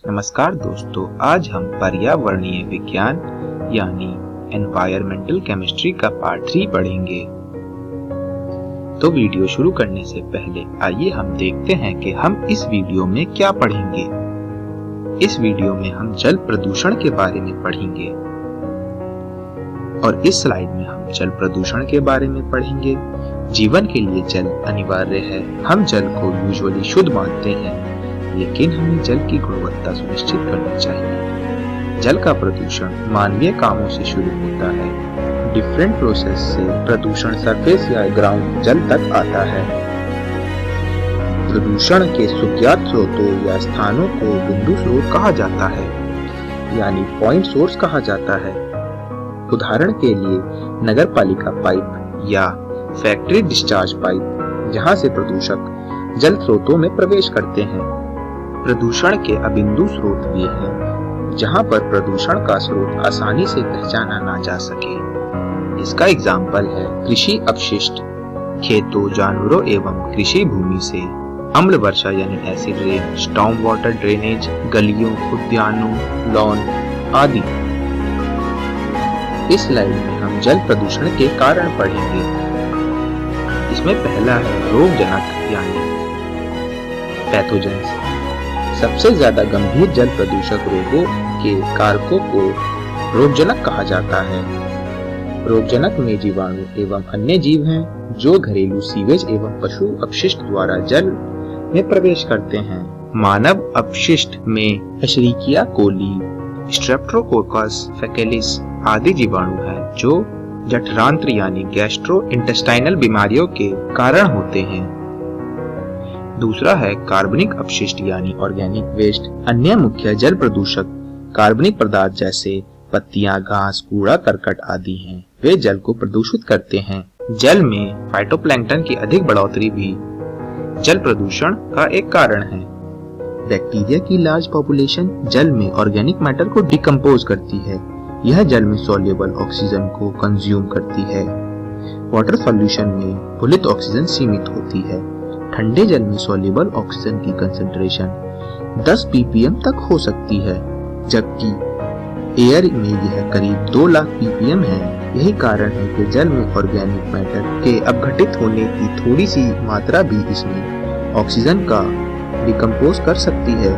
नमस्कार दोस्तों, आज हम पर्यावरणीय विज्ञान यानी एनवायरमेंटल केमिस्ट्री का पार्ट 3 पढ़ेंगे। तो वीडियो शुरू करने से पहले आइए हम देखते हैं कि हम इस वीडियो में क्या पढ़ेंगे। इस वीडियो में हम जल प्रदूषण के बारे में पढ़ेंगे और इस स्लाइड में हम जल प्रदूषण के बारे में पढ़ेंगे। जीवन के लिए जल अनिवार्य है। हम जल को यूजुअली शुद्ध मानते हैं, लेकिन हमें जल की गुणवत्ता सुनिश्चित करनी चाहिए। जल का प्रदूषण मानवीय कामों से शुरू होता है। डिफरेंट प्रोसेस से प्रदूषण सरफेस या ग्राउंड जल तक आता है। प्रदूषण के सुज्ञात स्रोतों या स्थानों को बिंदु स्रोत कहा जाता है, यानी पॉइंट सोर्स कहा जाता है। उदाहरण के लिए नगरपालिका पाइप या फैक्ट्री डिस्चार्ज पाइप, जहां से प्रदूषक जल स्रोतों में प्रवेश करते हैं। प्रदूषण के अबिंदु स्रोत वे हैं जहां पर प्रदूषण का स्रोत आसानी से पहचाना ना जा सके। इसका एग्जाम्पल है कृषि अपशिष्ट, खेतों, जानवरों एवं कृषि भूमि से अम्ल वर्षा यानी acid rain, storm water drainage, गलियों, उद्यानों, लॉन आदि। इस स्लाइड में हम जल प्रदूषण के कारण पढ़ेंगे। इसमें पहला है रोगजनक यानी पैथोजेंस। सबसे ज्यादा गंभीर जल प्रदूषक रोगों के कारकों को रोगजनक कहा जाता है। रोगजनक में जीवाणु एवं अन्य जीव हैं जो घरेलू सीवेज एवं पशु अपशिष्ट द्वारा जल में प्रवेश करते हैं। मानव अपशिष्ट में एशेरिकिया कोली, स्ट्रेप्टोकोकस फैकेलिस आदि जीवाणु हैं जो जठरांत्र यानी गैस्ट्रो इंटेस्टाइनल बीमारियों के कारण होते हैं। दूसरा है कार्बनिक अपशिष्ट यानी ऑर्गेनिक वेस्ट। अन्य मुख्य जल प्रदूषक कार्बनिक पदार्थ जैसे पत्तियां, घास, कूड़ा करकट आदि हैं। वे जल को प्रदूषित करते हैं। जल में फाइटोप्लैंक्टन की अधिक बढ़ोतरी भी जल प्रदूषण का एक कारण है। बैक्टीरिया की लार्ज पॉपुलेशन जल में ऑर्गेनिक मैटर को डिकम्पोज करती है। यह जल में सॉल्युबल ऑक्सीजन को कंज्यूम करती है। वाटर सॉल्यूशन में घुलित ऑक्सीजन सीमित होती है। ठंडे जल में सॉल्युबल ऑक्सीजन की कंसंट्रेशन 10 ppm तक हो सकती है, जबकि एयर में यह करीब 2 लाख ppm है। यही कारण है कि जल में ऑर्गेनिक मैटर के अपघटित होने की थोड़ी सी मात्रा भी इसमें ऑक्सीजन का डिकम्पोज कर सकती है।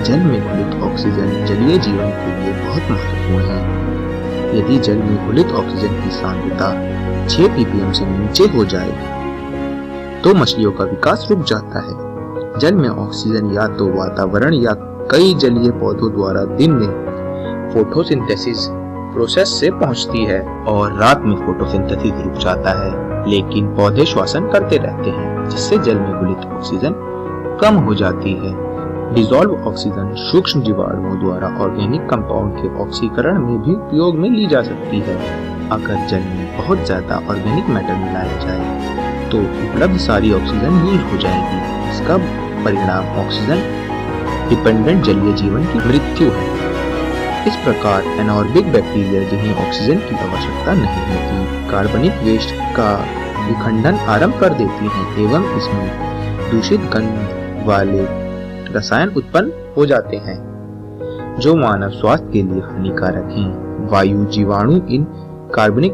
जल में घुलित ऑक्सीजन जलीय जीवन के लिए बहुत महत्वपूर्ण है। यदि जल में घुलित ऑक्सीजन की सांद्रता 6 ppm से नीचे हो जाए तो मछलियों का विकास रुक जाता है। जल में ऑक्सीजन या तो वातावरण या कई जलीय पौधों द्वारा दिन में फोटोसिंथेसिस प्रोसेस से पहुंचती है और रात में फोटोसिंथेसिस रुक जाता है, लेकिन पौधे श्वसन करते रहते हैं, जिससे जल में घुलित ऑक्सीजन कम हो जाती है। डिसॉल्व ऑक्सीजन सूक्ष्म जीवाणुओं द्वारा ऑर्गेनिक कंपाउंड के ऑक्सीकरण में भी उपयोग में ली जा सकती है। अगर जल में बहुत ज्यादा ऑर्गेनिक मैटर मिलाया जाए तो उपलब्ध सारी ऑक्सीजन यूज हो जाएगी। इसका परिणाम ऑक्सीजन डिपेंडेंट जलीय जीवन की मृत्यु है। इस प्रकार एनारोबिक बैक्टीरिया जिन्हें ऑक्सीजन की आवश्यकता नहीं होती, कार्बनिक वेस्ट का विखंडन आरंभ कर देती हैं एवं इसमें दूषित गंध वाले रसायन उत्पन्न हो जाते हैं जो मानव स्वास्थ्य के लिए हानिकारक हैं। वायु जीवाणु इन कार्बनिक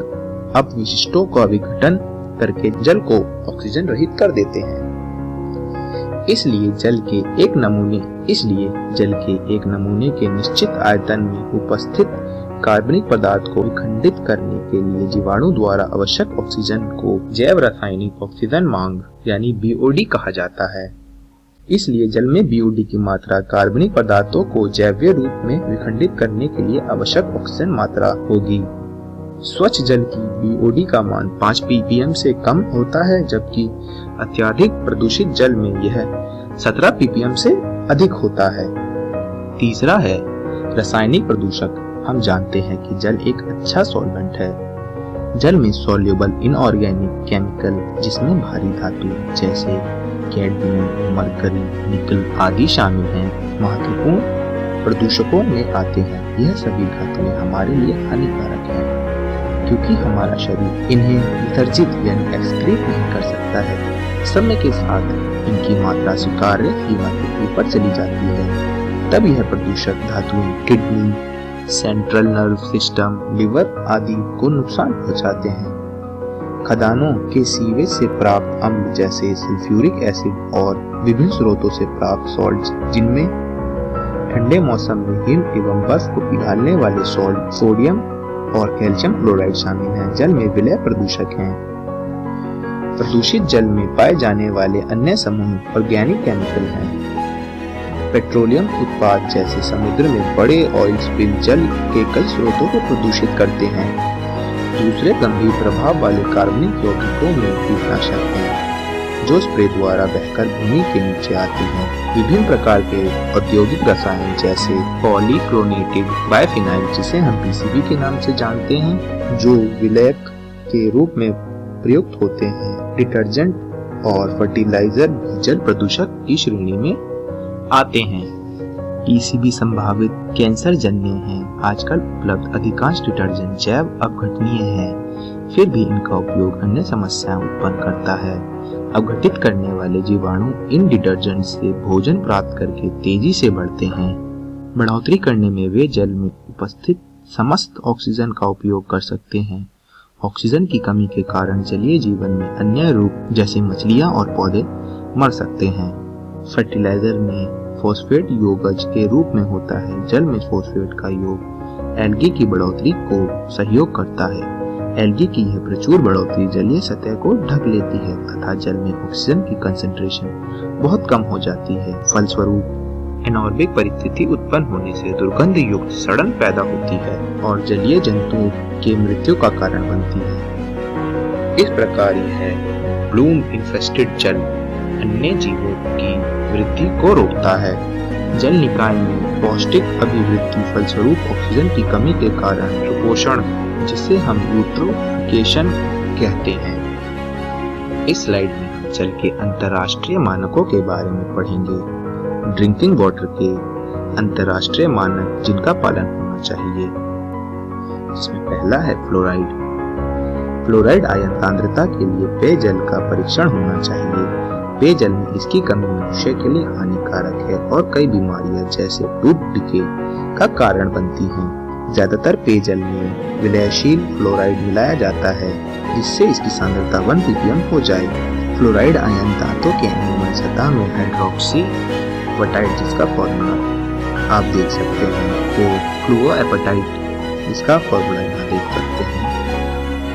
अपविशिष्टों का विघटन करके जल को ऑक्सीजन रहित कर देते हैं। इसलिए जल के एक नमूने के निश्चित आयतन में उपस्थित कार्बनिक पदार्थ को विखंडित करने के लिए जीवाणु द्वारा आवश्यक ऑक्सीजन को जैव रासायनिक ऑक्सीजन मांग यानी BOD कहा जाता है। इसलिए जल में BOD की मात्रा कार्बनिक पदार्थों को जैवीय रूप में विखंडित करने के लिए आवश्यक ऑक्सीजन मात्रा होगी। स्वच्छ जल की BOD का मान 5 ppm से कम होता है, जबकि अत्यधिक प्रदूषित जल में यह 17 ppm से अधिक होता है। तीसरा है रासायनिक प्रदूषक। हम जानते हैं कि जल एक अच्छा सॉल्वेंट है। जल में सॉल्युबल इनऑर्गेनिक केमिकल, जिसमें भारी धातु जैसे कैडमियम, मरकरी, निकल आदि शामिल हैं, महत्वपूर्ण प्रदूषकों में आते हैं। यह सभी धातुएं हमारे लिए हानिकारक हैं क्योंकि हमारा शरीर इन्हें विसर्जित यानी एक्सक्रीट नहीं कर सकता है। समय के साथ इनकी मात्रा स्वीकार्य सीमा के ऊपर चली जाती है तब यह प्रदूषक धातुएं kidney, central nerve system, liver आदि को नुकसान पहुंचाते हैं। खदानों के सीवेज से प्राप्त अम्ल जैसे सल्फ्यूरिक एसिड और विभिन्न स्रोतों से प्राप्त सॉल्ट्स, जिनमें ठंडे मौसम में हिम एवं बर्फ को पिघालने वाले सॉल्ट सोडियम और कैल्शियम क्लोराइड शामिल हैं, जल में विलय प्रदूषक हैं। प्रदूषित जल में पाए जाने वाले अन्य समूह ऑर्गेनिक केमिकल हैं। पेट्रोलियम उत्पाद जैसे समुद्र में बड़े ऑयल स्पिल जल के कई स्रोतों को प्रदूषित करते हैं। दूसरे गंभीर प्रभाव वाले कार्बनिक यौगिकों में कीटनाशक हैं, जो स्प्रे द्वारा बहकर भूमि के नीचे आते हैं। विभिन्न प्रकार के औद्योगिक रसायन जैसे पॉलीक्लोरेटेड बाइफिनाइल, जिसे हम पीसीबी के नाम से जानते हैं, जो विलयक के रूप में प्रयुक्त होते हैं। डिटर्जेंट और फर्टिलाइजर भी जल प्रदूषक की श्रेणी में आते हैं। पीसीबी संभावित कैंसर जन्य हैं। आजकल उपलब्ध अधिकांश डिटर्जेंट जैव अपघटनीय हैं, फिर भी इनका उपयोग अन्य समस्याएं उत्पन्न करता है। अपघटित करने वाले जीवाणु इन डिटर्जेंट से भोजन प्राप्त करके तेजी से बढ़ते हैं। बढ़ोतरी करने में वे जल में उपस्थित समस्त ऑक्सीजन का उपयोग कर सकते हैं। ऑक्सीजन की कमी के कारण जलीय जीवन में अन्य रूप जैसे मछलियां और पौधे मर सकते हैं। फर्टिलाइजर में फॉस्फेट योगज के रूप में होता है। जल में फॉस्फेट का योग एल्गी की बढ़ोतरी को सहयोग करता है। एल्गी की यह प्रचुर बढ़ोतरी जलीय सतह को ढक लेती है तथा जल में ऑक्सीजन की कंसंट्रेशन बहुत कम हो जाती है। फलस्वरूप एनॉर्बिक परिस्थिति उत्पन्न होने से दुर्गंध युक्त सड़न पैदा होती है और जलीय जंतुओं की मृत्यु का कारण बनती है। इस प्रकार यह ब्लूम इन्फेस्टेड जल अन्य जीवों की वृद्धि को रोकता है। जल निकाय में पौष्टिक अभिवृद्धि फलस्वरूप ऑक्सीजन की कमी के कारण कुपोषण, जिसे हम यूट्रोफिकेशन कहते हैं। इस स्लाइड में हम जल के अंतर्राष्ट्रीय मानकों के बारे में पढ़ेंगे। ड्रिंकिंग वाटर के अंतर्राष्ट्रीय मानक जिनका पालन होना चाहिए, जिसमें पहला है फ्लोराइड। फ्लोराइड आयन सांद्रता के लिए पेयजल का परीक्षण होना चाहिए। पेयजल में इसकी कमी मनुष्य के लिए हानिकारक है और कई बीमारियां जैसे टूथ डिके का कारण बनती हैं। ज्यादातर पेयजल में विलयशील फ्लोराइड मिलाया जाता है, जिससे इसकी सांद्रता 1 ppm हो जाए। फ्लोराइड आयन दांतों के एनिमल सतह में हाइड्रोक्सी एपेटाइट, जिसका फॉर्मूला आप देख सकते हैं, तो फ्लूओएपेटाइट, जिसका फॉर्मूला यहाँ देख सकते हैं,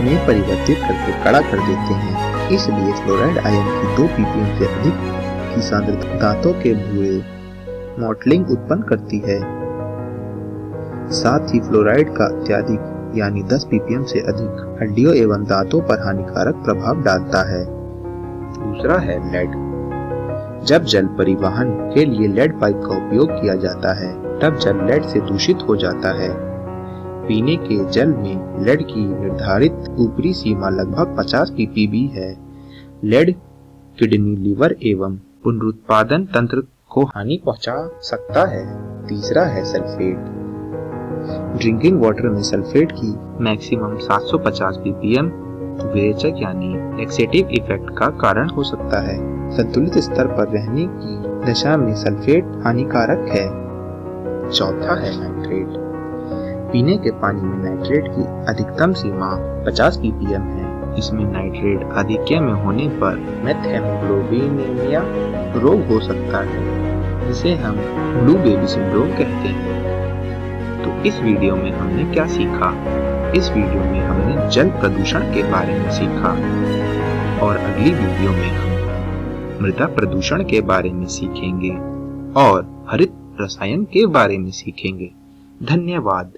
में परिवर्तित करके कड़ा कर देते हैं। इसलिए फ्लोराइड आयन की 2 ppm से अधिक की सांद्रता दांतों के भूरे मॉटलिंग उत्पन्न करती है। साथ ही फ्लोराइड का अत्यधिक यानी 10 ppm से अधिक हड्डियों एवं दांतों पर हानिकारक प्रभाव डालता है। दूसरा है लेड। जब जल परिवहन के लिए लेड पाइप का उपयोग किया जाता है, तब जल लेड से दूषित हो जाता है। पीने के जल में लेड की निर्धारित ऊपरी सीमा लगभग 50 ppb है। लेड किडनी, लिवर एवं पुनरुत्पादन तंत्र को हानि पहुंचा सकता है। तीसरा है सल्फेट। ड्रिंकिंग वाटर में सल्फेट की मैक्सिमम 750 ppm विरेचक यानी लैक्सेटिव इफेक्ट का कारण हो सकता है। संतुलित स्तर पर रहने की दशा में सल्फेट हानिकारक है। चौथा है नाइट्रेट। पीने के पानी में नाइट्रेट की अधिकतम सीमा 50 ppm है। इसमें नाइट्रेट आधिक्य में होने पर मेथहेमोग्लोबिनीमिया रोग हो सकता है, जिसे हम ब्लू बेबी सिंड्रोम कहते हैं। तो इस वीडियो में हमने क्या सीखा? इस वीडियो में हमने जल प्रदूषण के बारे में सीखा और अगली वीडियो में हम मृदा प्रदूषण के बारे में सीखेंगे और हरित रसायन के बारे में सीखेंगे। धन्यवाद।